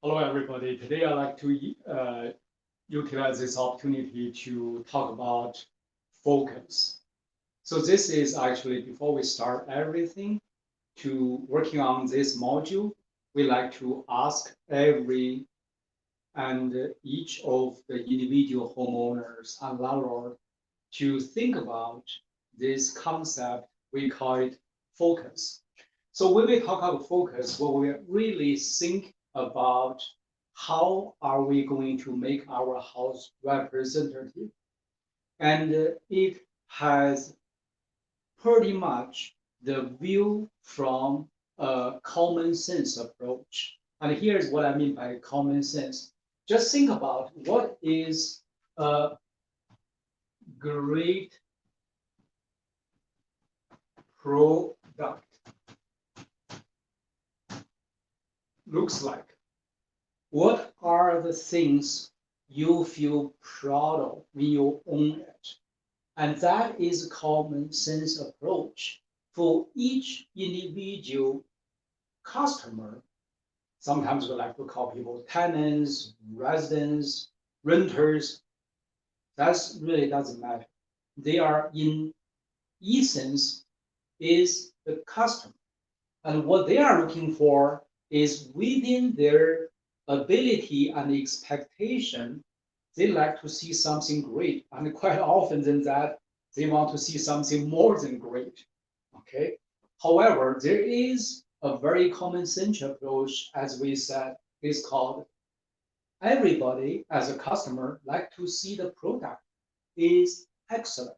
Hello, everybody. Today, I'd like to utilize this opportunity to talk about focus. So this is actually before we start everything to working on this module, we like to ask every and each of the individual homeowners and landlord to think about this concept. We call it focus. So when we talk about focus, what we really think about how are we going to make our house representative? And it has pretty much the view from a common sense approach. And here's what I mean by common sense. Just think about what is a great product looks like. What are the things you feel proud of when you own it? And that is a common sense approach for each individual customer. Sometimes we like to call people tenants, residents, renters. That really doesn't matter. They are in essence is the customer. And what they are looking for is within their ability and expectation, they like to see something great. And quite often than that, they want to see something more than great. Okay. However, there is a very common sense approach, as we said, is called everybody as a customer like to see the product is excellent.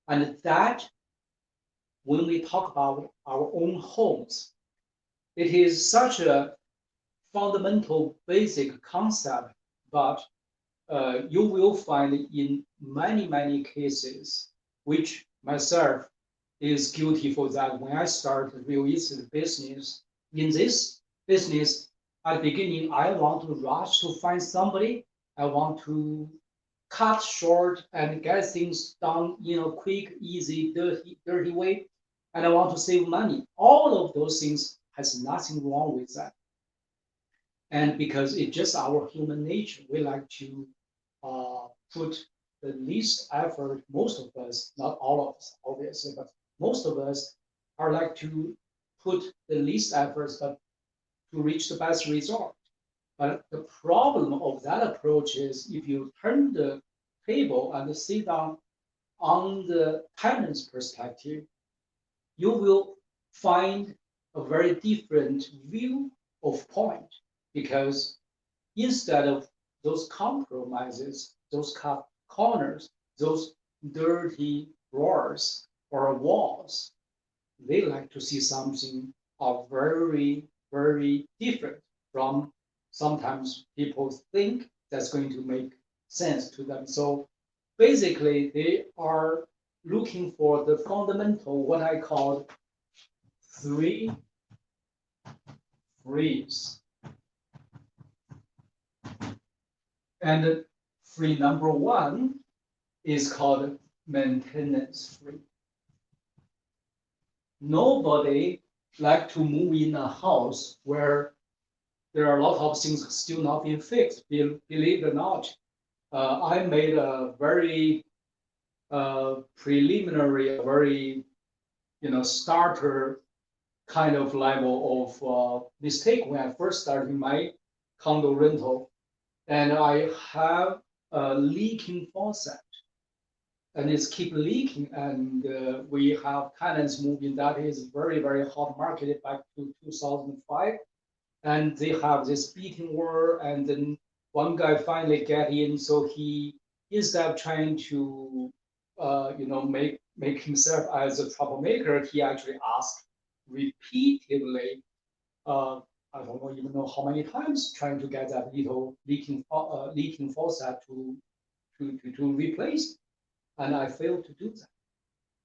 And that when we talk about our own homes, it is such a fundamental basic concept, but you will find in many, many cases, which myself is guilty for that. When I started real estate business, in this business, at the beginning, I want to rush to find somebody. I want to cut short and get things done in a quick, easy, dirty way. And I want to save money. All of those things has nothing wrong with that. And because it's just our human nature, we like to put the least effort, most of us, not all of us, obviously, but most of us are like to put the least efforts, but to reach the best result. But the problem of that approach is if you turn the table and sit down on the tenant's perspective, you will find a very different view of point because instead of those compromises, those cut corners, those dirty drawers or walls, they like to see something very, very different from sometimes people think that's going to make sense to them. So basically, they are looking for the fundamental, what I call three frees. And free number one is called maintenance free. Nobody like to move in a house where there are a lot of things still not being fixed. Believe it or not, I made a very preliminary, a very starter kind of level of mistake when I first started my condo rental, and I have a leaking faucet, and it's keep leaking, and we have tenants moving. That is very very hot market back to 2005, and they have this beating war, and then one guy finally get in, so he instead of trying to make himself as a troublemaker, he actually asked repeatedly, uh, I don't even know how many times, trying to get that little leaking faucet to replace, and I failed to do that.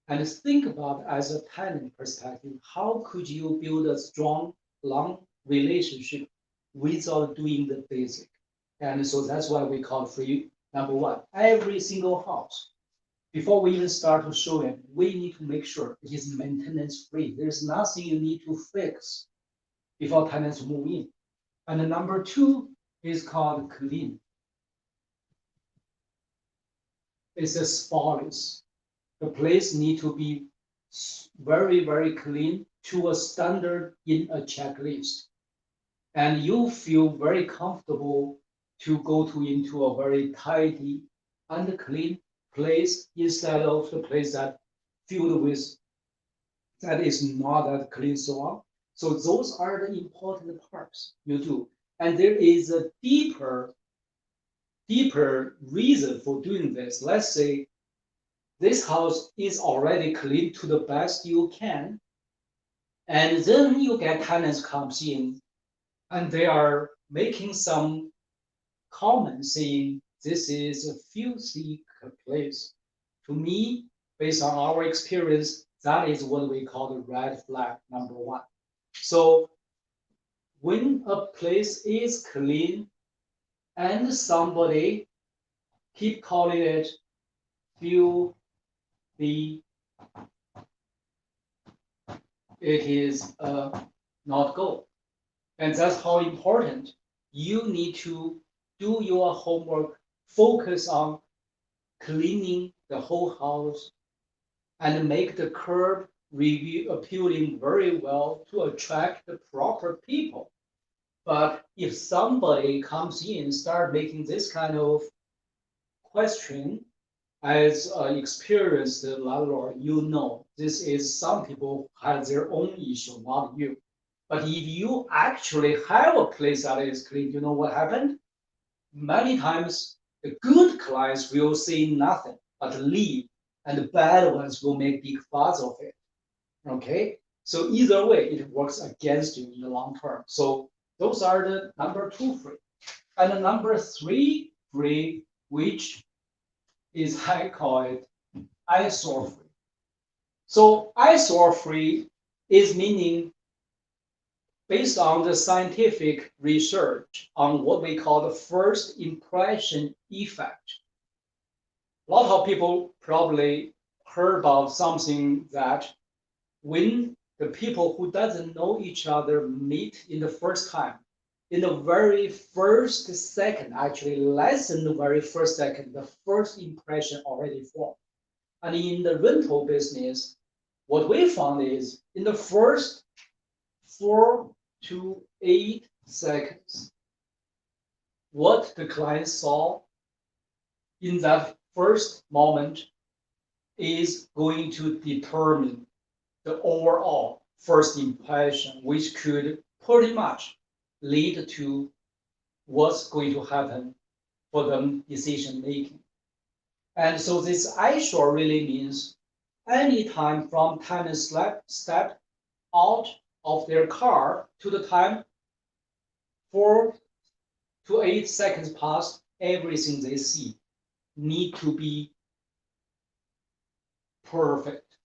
And think about as a tenant perspective, how could you build a strong, long relationship without doing the basic? And so that's why we call free number one. Every single house, before we even start to show it, we need to make sure it is maintenance free. There's nothing you need to fix before tenants move in. And the number two is called clean. It's a spotless. The place need to be very, very clean to a standard in a checklist. And you feel very comfortable to go to into a very tidy and clean place instead of the place that filled with that is not that clean so on. So those are the important parts you do. And there is a deeper reason for doing this. Let's say this house is already clean to the best you can, and then you get tenants comes in and they are making some comments saying this is a filthy place. To me, based on our experience, that is what we call the red flag number one. So when a place is clean and somebody keep calling it filthy, it is not go. And that's how important you need to do your homework, focus on cleaning the whole house and make the curb review appealing very well to attract the proper people. But if somebody comes in, start making this kind of question, as an experienced landlord, you know this is some people have their own issue, not you. But if you actually have a place that is clean, you know what happened? Many times the good clients will say nothing but leave, and the bad ones will make big fuss of it. Okay, so either way, it works against you in the long term. So those are the number two free, and the number three free, which is I call it eyesore free. So eyesore free is meaning based on the scientific research on what we call the first impression effect. A lot of people probably heard about something that when the people who doesn't know each other meet in the first time, in the very first second, actually less than the very first second, the first impression already formed. And in the rental business, what we found is in the first 4 to 8 seconds, what the client saw in that first moment is going to determine the overall first impression, which could pretty much lead to what's going to happen for them decision making. And so this eyesore really means anytime from time and step out of their car to the time 4 to 8 seconds past, everything they see need to be perfect.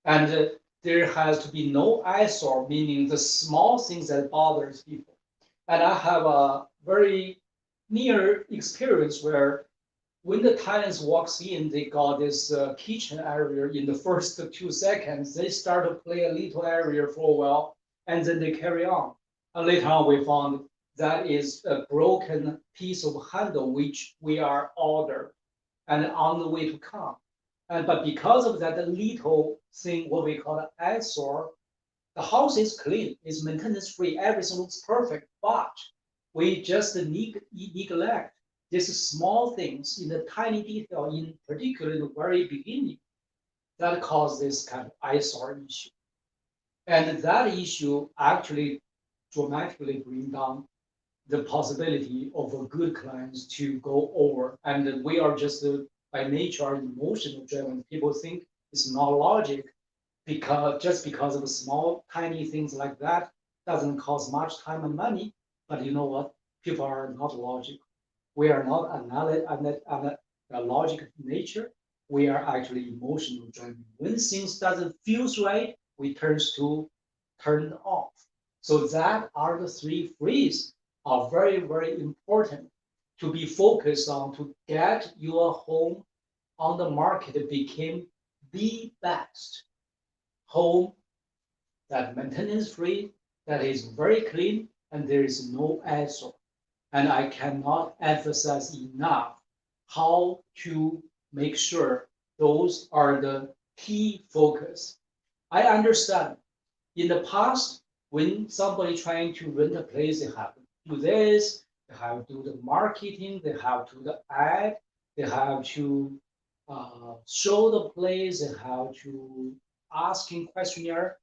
And there has to be no eyesore, meaning the small things that bothers people. And I have a very near experience where when the tenants walks in, they got this kitchen area in the first 2 seconds. They start to play a little area for a while, and then they carry on. And later on, we found that is a broken piece of handle which we are ordered and on the way to come. But because of that little thing, what we call an eyesore, the house is clean, it's maintenance free, everything looks perfect, but we just neglect these small things in the tiny detail, in particular in the very beginning, that cause this kind of eyesore issue. And that issue actually dramatically bring down the possibility of a good clients to go over. And we are just by nature emotional driven. People think it's not logic because just because of small tiny things like that doesn't cost much time and money. But you know what? People are not logical. We are not a logic nature. We are actually emotional driven. When things doesn't feel right, we turn off. So that are the three frees are very, very important to be focused on to get your home on the market became the best home that maintenance free, that is very clean, and there is no eyesore. And I cannot emphasize enough how to make sure those are the key focus. I understand in the past, when somebody trying to rent a place, they have to do this, they have to do the marketing, they have to do the ad, they have to show the place, they have to asking questionnaire,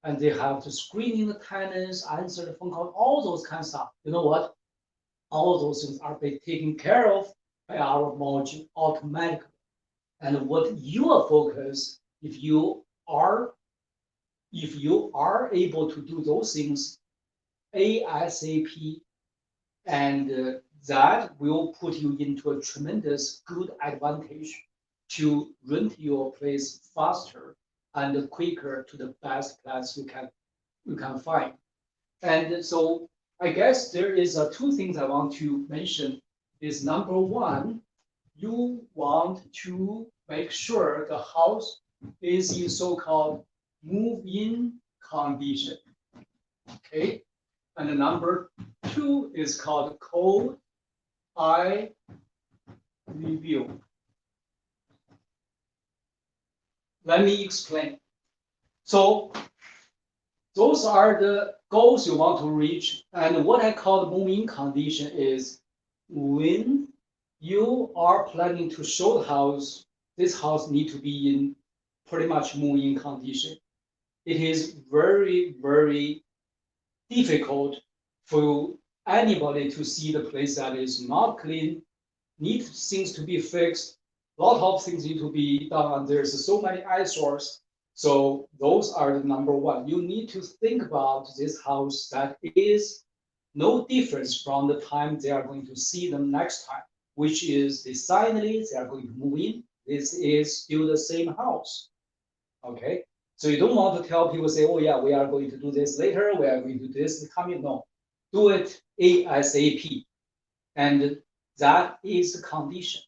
and they have to screening the tenants, answer the phone call, all those kind of stuff. You know what? All those things are being taken care of by our module automatically. And what your focus, are if you are able to do those things ASAP, and that will put you into a tremendous good advantage to rent your place faster and quicker to the best place you can find. And so I guess there is two things I want to mention. Is number one, you want to make sure the house is in so-called move-in condition. Okay, and the number two is called code eye review. Let me explain. So those are the goals you want to reach. And what I call the moving condition is when you are planning to show the house, this house need to be in pretty much moving condition. It is very, very difficult for anybody to see the place that is not clean, need things to be fixed, a lot of things need to be done, and there's so many eyesores. So those are the number one. You need to think about this house that is no difference from the time they are going to see them next time, which is decidedly they are going to move in. This is still the same house. Okay, so you don't want to tell people, say, oh yeah, we are going to do this later, we are going to do this coming. No, do it ASAP. And that is the condition.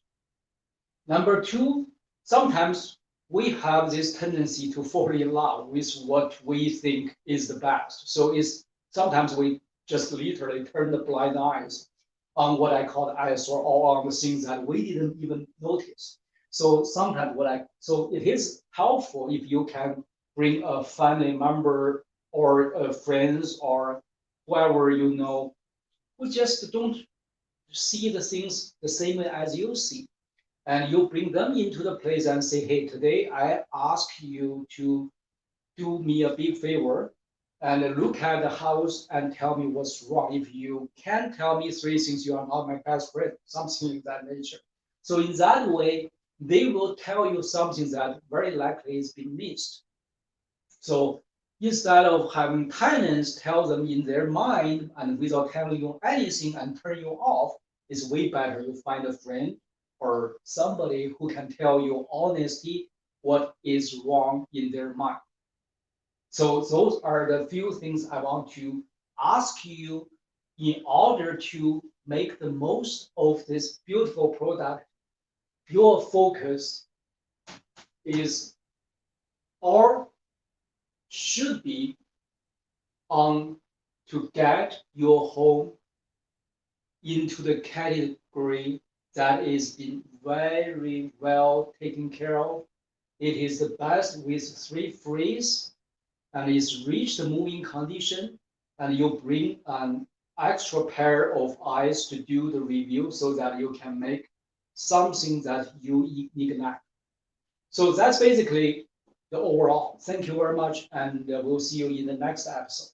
Number two, sometimes we have this tendency to fall in love with what we think is the best. So it's sometimes we just literally turn the blind eyes on what I call the eyesore or on the things that we didn't even notice. So sometimes so it is helpful if you can bring a family member or friends or whoever you know who just don't see the things the same way as you see. And you bring them into the place and say, hey, today I ask you to do me a big favor and look at the house and tell me what's wrong. If you can tell me three things, you are not my best friend, something of that nature. So in that way, they will tell you something that very likely is being missed. So instead of having tenants tell them in their mind and without telling you anything and turn you off, it's way better you find a friend or somebody who can tell you honestly what is wrong in their mind. So those are the few things I want to ask you in order to make the most of this beautiful product. Your focus is or should be on to get your home into the category that is been very well taken care of. It is the best with 3 freeze and it's reached the moving condition, and you bring an extra pair of eyes to do the review so that you can make something that you ignite. So that's basically the overall. Thank you very much, and we'll see you in the next episode.